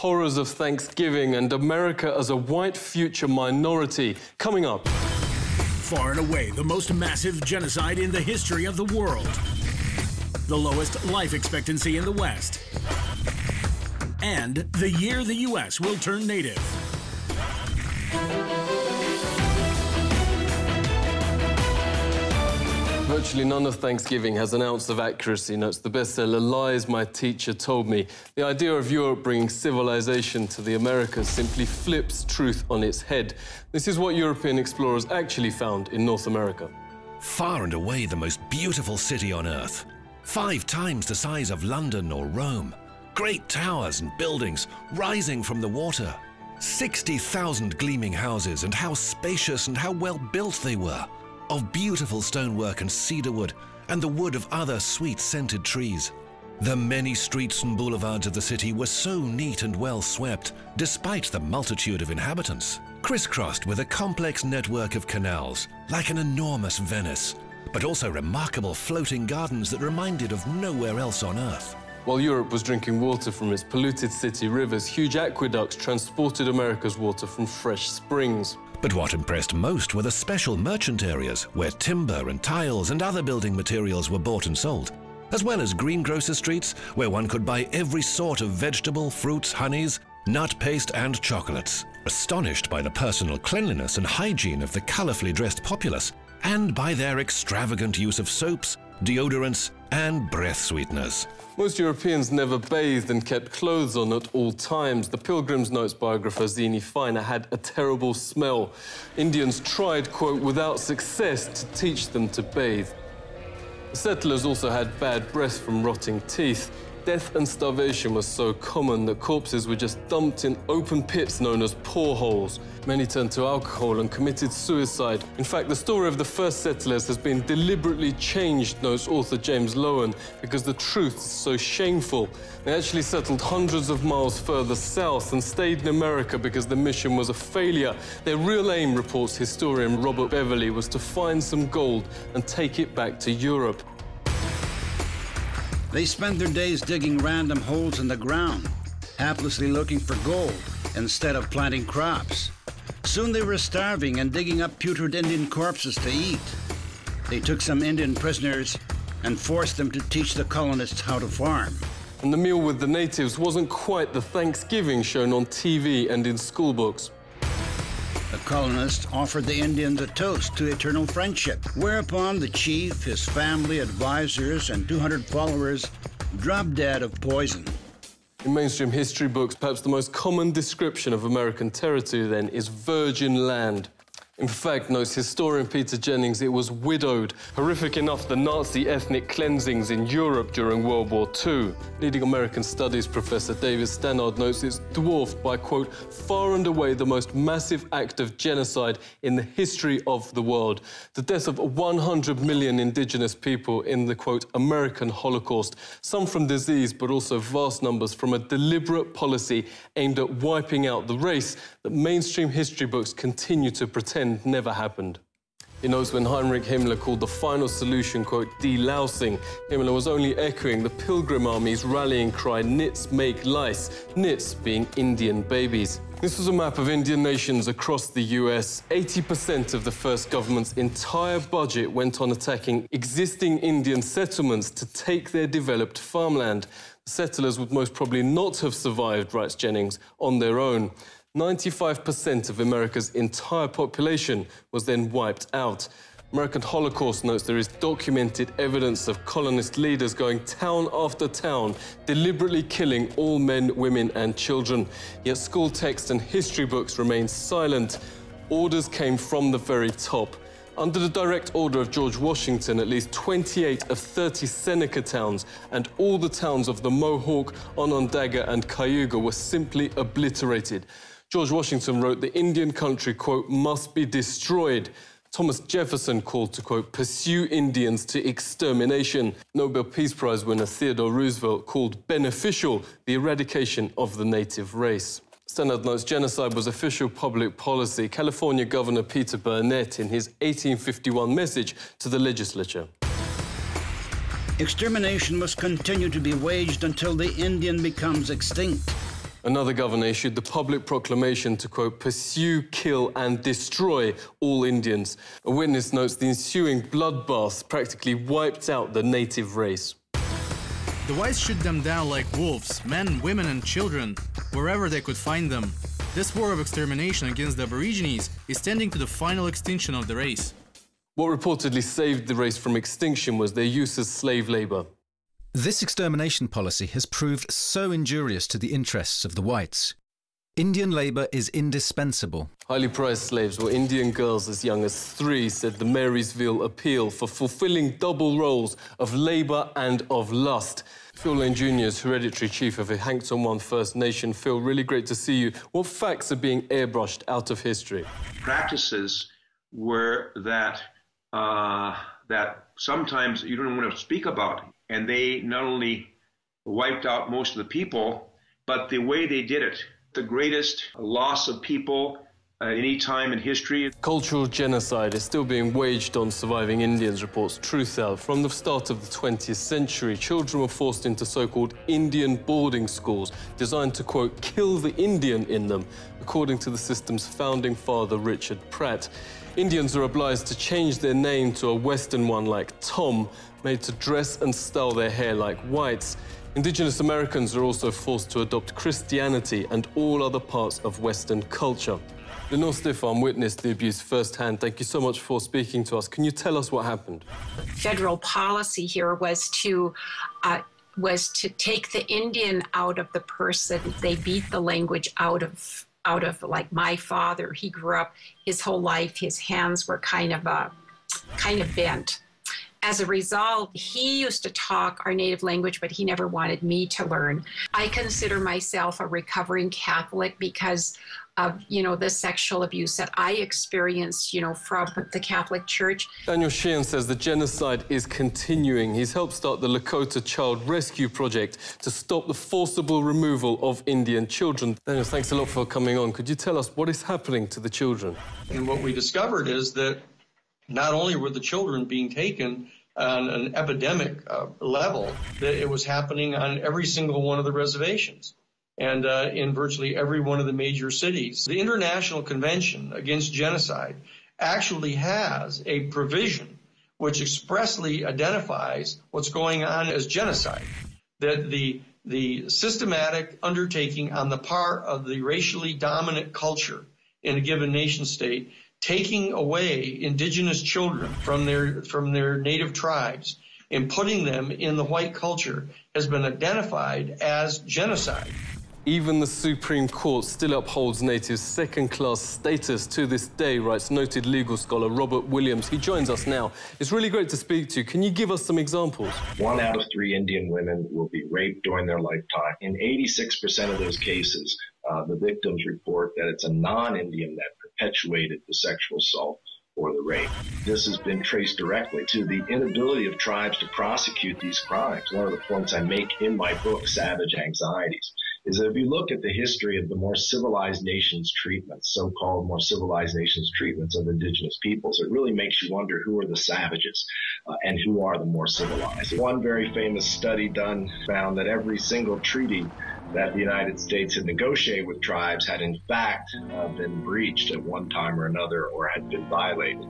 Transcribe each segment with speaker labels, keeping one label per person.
Speaker 1: horrors of Thanksgiving and America as a white future minority. Coming up.
Speaker 2: Far and away the most massive genocide in the history of the world. The lowest life expectancy in the West. And the year the U.S. will turn native.
Speaker 1: Virtually none of Thanksgiving has an ounce of accuracy, notes the bestseller Lies My Teacher Told Me. The idea of Europe bringing civilization to the Americas simply flips truth on its head. This is what European explorers actually found in North America.
Speaker 3: Far and away the most beautiful city on Earth. 5 times the size of London or Rome. Great towers and buildings rising from the water. 60,000 gleaming houses, and how spacious and how well built they were. Of beautiful stonework and cedarwood, and the wood of other sweet-scented trees. The many streets and boulevards of the city were so neat and well swept, despite the multitude of inhabitants, crisscrossed with a complex network of canals, like an enormous Venice, but also remarkable floating gardens that reminded of nowhere else on Earth.
Speaker 1: While Europe was drinking water from its polluted city rivers, huge aqueducts transported America's water from fresh springs.
Speaker 3: But what impressed most were the special merchant areas where timber and tiles and other building materials were bought and sold, as well as greengrocer streets where one could buy every sort of vegetable, fruits, honeys, nut paste and chocolates. Astonished by the personal cleanliness and hygiene of the colourfully dressed populace, and by their extravagant use of soaps, deodorants and breath sweeteners.
Speaker 1: Most Europeans never bathed and kept clothes on at all times. The Pilgrim's Notes biographer Zini Feiner had a terrible smell. Indians tried, quote, without success to teach them to bathe. The settlers also had bad breath from rotting teeth. Death and starvation was so common that corpses were just dumped in open pits known as poreholes. Many turned to alcohol and committed suicide. In fact, the story of the first settlers has been deliberately changed, notes author James Lowen, because the truth is so shameful. They actually settled hundreds of miles further south and stayed in America because the mission was a failure. Their real aim, reports historian Robert Beverly, was to find some gold and take it back to Europe.
Speaker 4: They spent their days digging random holes in the ground, haplessly looking for gold instead of planting crops. Soon they were starving and digging up putrid Indian corpses to eat. They took some Indian prisoners and forced them to teach the colonists how to farm.
Speaker 1: And the meal with the natives wasn't quite the Thanksgiving shown on TV and in school books.
Speaker 4: The colonists offered the Indians a toast to eternal friendship, whereupon the chief, his family, advisors, and 200 followers dropped dead of poison.
Speaker 1: In mainstream history books, perhaps the most common description of American territory then is virgin land. In fact, notes historian Peter Jennings, it was widowed. Horrific enough, the Nazi ethnic cleansings in Europe during World War II. Leading American studies professor David Stannard notes it's dwarfed by, quote, far and away the most massive act of genocide in the history of the world. The death of 100 million indigenous people in the, quote, American Holocaust. Some from disease, but also vast numbers from a deliberate policy aimed at wiping out the race that mainstream history books continue to pretend never happened. He notes when Heinrich Himmler called the final solution, quote, delousing, Himmler was only echoing the Pilgrim Army's rallying cry, nits make lice, nits being Indian babies. This was a map of Indian nations across the US. 80% of the first government's entire budget went on attacking existing Indian settlements to take their developed farmland. The settlers would most probably not have survived, writes Jennings, on their own. 95% of America's entire population was then wiped out. American Holocaust notes there is documented evidence of colonist leaders going town after town, deliberately killing all men, women and children. Yet school texts and history books remain silent. Orders came from the very top. Under the direct order of George Washington, at least 28 of 30 Seneca towns and all the towns of the Mohawk, Onondaga and Cayuga were simply obliterated. George Washington wrote the Indian country, quote, must be destroyed. Thomas Jefferson called to, quote, pursue Indians to extermination. Nobel Peace Prize winner Theodore Roosevelt called beneficial the eradication of the native race. Stannard notes genocide was official public policy. California Governor Peter Burnett in his 1851 message to the legislature.
Speaker 4: Extermination must continue to be waged until the Indian becomes extinct.
Speaker 1: Another governor issued the public proclamation to, quote, pursue, kill and destroy all Indians. A witness notes the ensuing bloodbaths practically wiped out the native race.
Speaker 5: The whites shoot them down like wolves, men, women and children, wherever they could find them. This war of extermination against the Aborigines is tending to the final extinction of the race.
Speaker 1: What reportedly saved the race from extinction was their use as slave labour.
Speaker 6: This extermination policy has proved so injurious to the interests of the whites. Indian labour is indispensable.
Speaker 1: Highly prized slaves were Indian girls as young as 3, said the Marysville Appeal, for fulfilling double roles of labour and of lust. Phil Lane Jr. is hereditary chief of the Hankton One First Nation. Phil, really great to see you. What facts are being airbrushed out of history?
Speaker 7: Practices were that sometimes you don't want to speak about. And they not only wiped out most of the people, but the way they did it, the greatest loss of people at any time in history.
Speaker 1: Cultural genocide is still being waged on surviving Indians, reports Truthout. From the start of the 20th century, children were forced into so-called Indian boarding schools, designed to, quote, kill the Indian in them, according to the system's founding father, Richard Pratt. Indians are obliged to change their name to a Western one like Tom, made to dress and style their hair like whites. Indigenous Americans are also forced to adopt Christianity and all other parts of Western culture. Lenore Stefan witnessed the abuse firsthand. Thank you so much for speaking to us. Can you tell us what happened?
Speaker 8: Federal policy here was to take the Indian out of the person. They beat the language out of like my father. He grew up his whole life, his hands were kind of bent. As a result, he used to talk our native language, but he never wanted me to learn. I consider myself a recovering Catholic because of, the sexual abuse that I experienced, from the Catholic Church.
Speaker 1: Daniel Sheehan says the genocide is continuing. He's helped start the Lakota Child Rescue Project to stop the forcible removal of Indian children. Daniel, thanks a lot for coming on. Could you tell us what is happening to the children?
Speaker 9: And what we discovered is that not only were the children being taken on an epidemic level, that it was happening on every single one of the reservations and in virtually every one of the major cities. The International Convention Against Genocide actually has a provision which expressly identifies what's going on as genocide, that the systematic undertaking on the part of the racially dominant culture in a given nation state, taking away indigenous children from their native tribes and putting them in the white culture has been identified as genocide.
Speaker 1: Even the Supreme Court still upholds natives' second-class status to this day, writes noted legal scholar Robert Williams. He joins us now. It's really great to speak to you. Can you give us some examples?
Speaker 10: 1 out of 3 Indian women will be raped during their lifetime. In 86% of those cases, the victims report that it's a non-Indian that perpetuated the sexual assault or the rape. This has been traced directly to the inability of tribes to prosecute these crimes. One of the points I make in my book, Savage Anxieties, is that if you look at the history of the more civilized nations treatments, so-called more civilized nations treatments of indigenous peoples, it really makes you wonder who are the savages and who are the more civilized. One very famous study done found that every single treaty that the United States had negotiated with tribes had in fact been breached at one time or another or had been violated.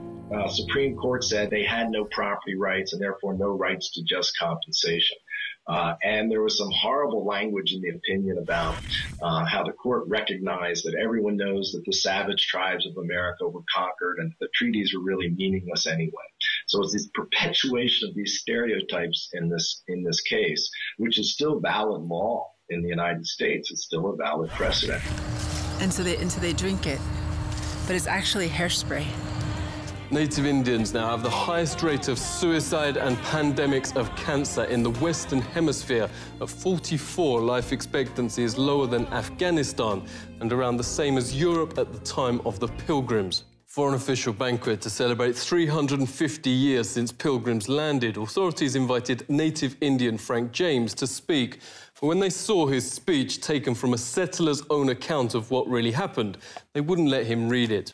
Speaker 10: Supreme Court said they had no property rights and therefore no rights to just compensation. And there was some horrible language in the opinion about how the court recognized that everyone knows that the savage tribes of America were conquered and the treaties were really meaningless anyway. So it's this perpetuation of these stereotypes in this case, which is still valid law in the United States. It's still a valid precedent.
Speaker 11: And so they drink it, but it's actually hairspray.
Speaker 1: Native Indians now have the highest rate of suicide and pandemics of cancer in the Western Hemisphere. At 44, life expectancy is lower than Afghanistan and around the same as Europe at the time of the Pilgrims. For an official banquet to celebrate 350 years since Pilgrims landed, authorities invited native Indian Frank James to speak. But when they saw his speech taken from a settler's own account of what really happened, they wouldn't let him read it.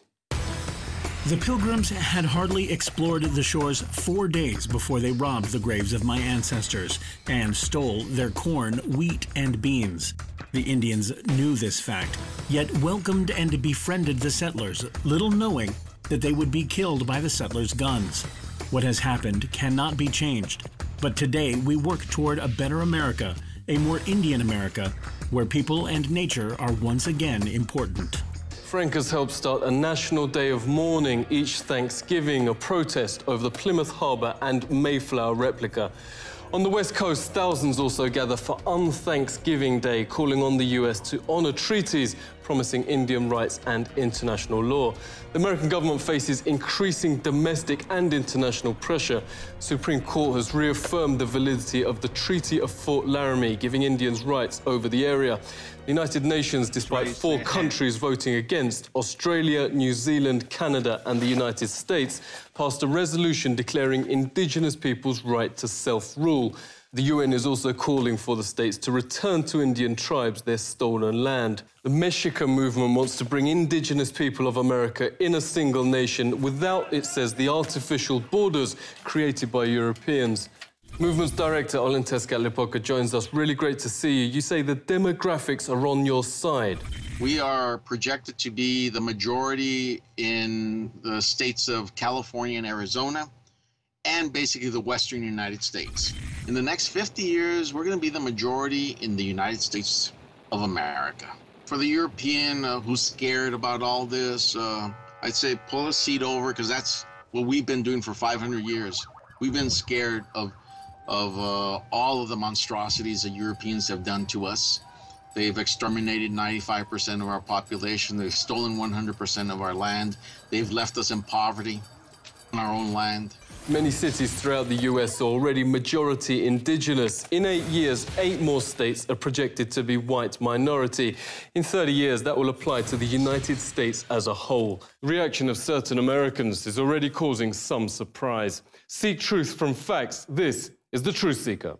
Speaker 2: The Pilgrims had hardly explored the shores 4 days before they robbed the graves of my ancestors and stole their corn, wheat, and beans. The Indians knew this fact, yet welcomed and befriended the settlers, little knowing that they would be killed by the settlers' guns. What has happened cannot be changed, but today we work toward a better America, a more Indian America, where people and nature are once again important.
Speaker 1: Frank has helped start a national day of mourning each Thanksgiving, a protest over the Plymouth Harbour and Mayflower replica. On the West Coast, thousands also gather for Un-Thanksgiving Day, calling on the US to honour treaties promising Indian rights and international law. The American government faces increasing domestic and international pressure. The Supreme Court has reaffirmed the validity of the Treaty of Fort Laramie, giving Indians rights over the area. The United Nations, despite 4 countries voting against, Australia, New Zealand, Canada and the United States, passed a resolution declaring Indigenous peoples' right to self-rule. The UN is also calling for the states to return to Indian tribes their stolen land. The Mexica movement wants to bring Indigenous people of America in a single nation without, it says, the artificial borders created by Europeans. Movement's director, Olenteska Lepoka, joins us. Really great to see you. You say the demographics are on your side.
Speaker 12: We are projected to be the majority in the states of California and Arizona, and basically the western United States. In the next 50 years, we're going to be the majority in the United States of America. For the European who's scared about all this, I'd say pull a seat over, because that's what we've been doing for 500 years. We've been scared of all of the monstrosities that Europeans have done to us. They've exterminated 95% of our population. They've stolen 100% of our land. They've left us in poverty on our own land.
Speaker 1: Many cities throughout the US are already majority indigenous. In 8 years, 8 more states are projected to be white minority. In 30 years, that will apply to the United States as a whole. The reaction of certain Americans is already causing some surprise. Seek truth from facts. This is The Truth Seeker.